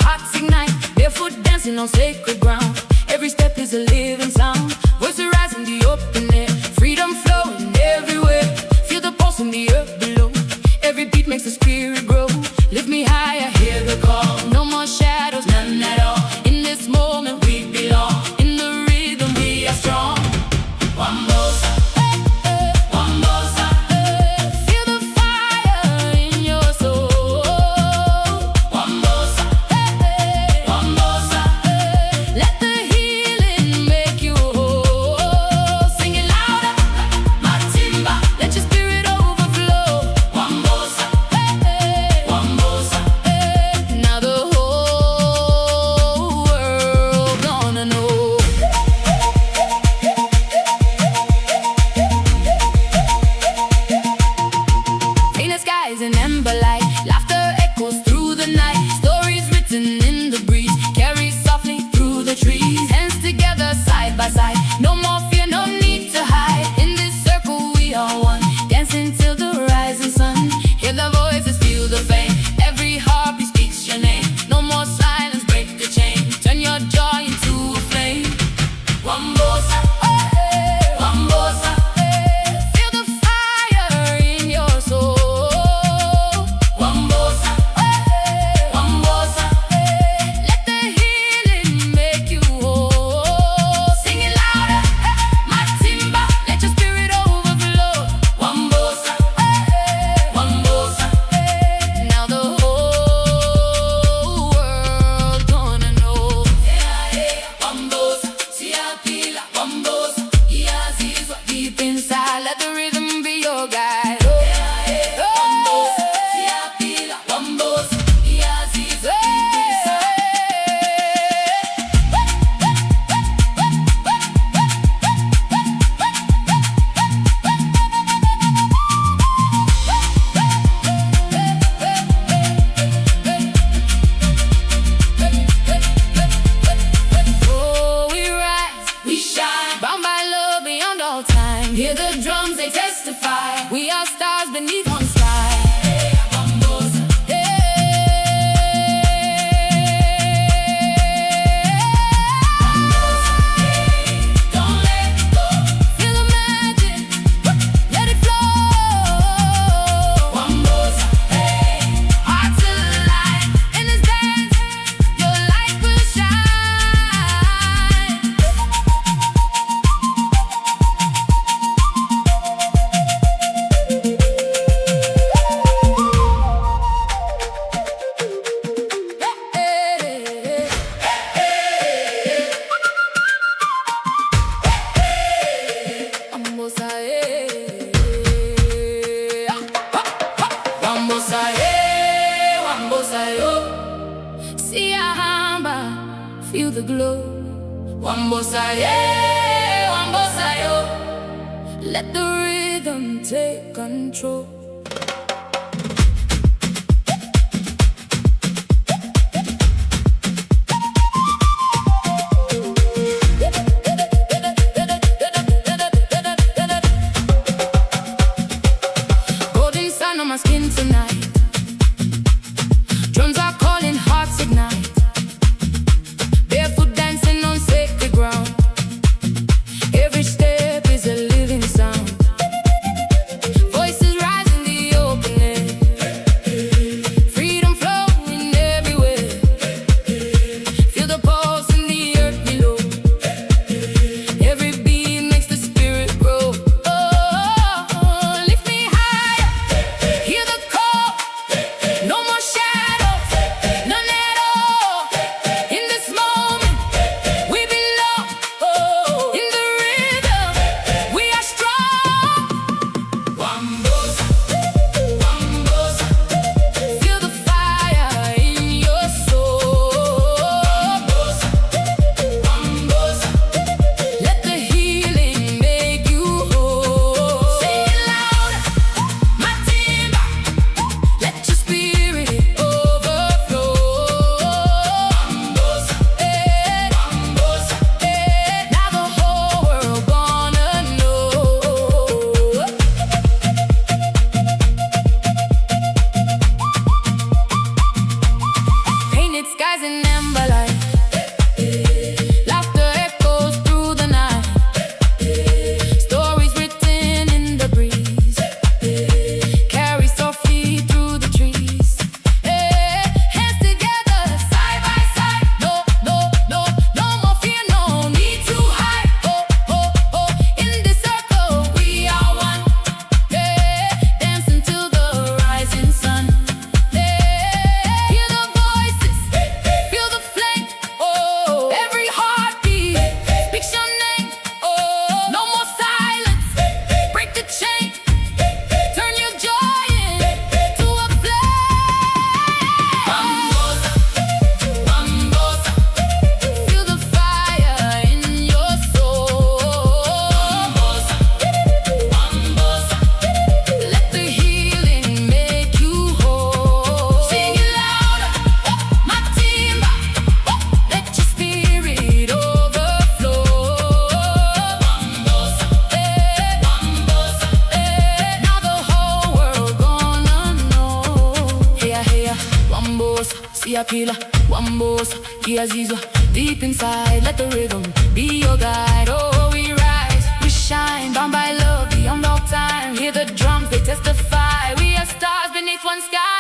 hearts ignite, barefoot dancing on sacred ground. Every step is a living sound, voices rise in the open air, freedom flowing everywhere. Feel the pulse in the earth below, every beat makes the spirit grow. Lift me higher, hear the call, no more shadows, none at all. In this moment we belong, in the rhythm we are strong. Wamboza, Wamboza, feel the fire in your soul. Wamboza, Wamboza, let the healing make you whole. Sing it louder, matimba, let your spirit overflow. Wamboza, Wamboza, now the whole world gonna know. Greener skies and ember light, laughter echoes through the night. Stories written in the breeze, carry softly through the trees. Hands together, side by side, no more fear, no need to hide. In this circle we are one, dancing till the rising sun. Hear the voices, feel the fame, every heartbeat speaks your name. No more silence, break the chain, turn your joy into a flame. Wamboza, Wamboza, feel the fire in your soul. Wamboza, Wamboza, let the healing make you whole. Sing it louder, matimba, let your spirit overflow. Wamboza, Wamboza, now the whole world gonna know. Wamboza, siapila, Wamboza, iazizwa deep inside, let the rhythm be your guide. Wamboza, siapila, Wamboza, iazizwa deep inside. Oh, we rise, we shine, bound by love beyond all time. Hear the drums, they testify. We are stars beneath one sky. Wamboza, don't let go. Feel the magic, let it flow. Wamboza, hearts alive in this dance, your light will shine. Wamboza, Wamboza, Wamboza, yo. See a hamba, feel the glow. Wamboza, Wamboza, yo. Let the rhythm take control. Golden sun on my skin tonight, drums are calling, hearts ignite, barefoot dancing on sacred ground. Every step is a living sound, voices rising skies in amber light. Laughter echoes through the night. Stories written in the breeze. Carry softly through the trees. Hands together, side by side. No, no, no, no more fear, no need to hide. Oh, oh, oh, in this circle we are one. Dancing till the rising sun. Hear the voices, feel the flame. Oh, every heartbeat speaks your name. Oh, no more silence, break the chain. Turn your joy into a flame. Wamboza, Wamboza, feel the fire in your soul. Wamboza, Wamboza, let the healing make you whole. Sing it louder, my timba, let your spirit overflow. Wamboza, Wamboza, now the whole world gonna know. Heya, heya, Wamboza, siyapila, Wamboza, iyazizwa. Deep inside, let the rhythm be your guide. Oh, we rise, we shine, bound by love beyond all time. Hear the drums, they testify. We are stars beneath one sky.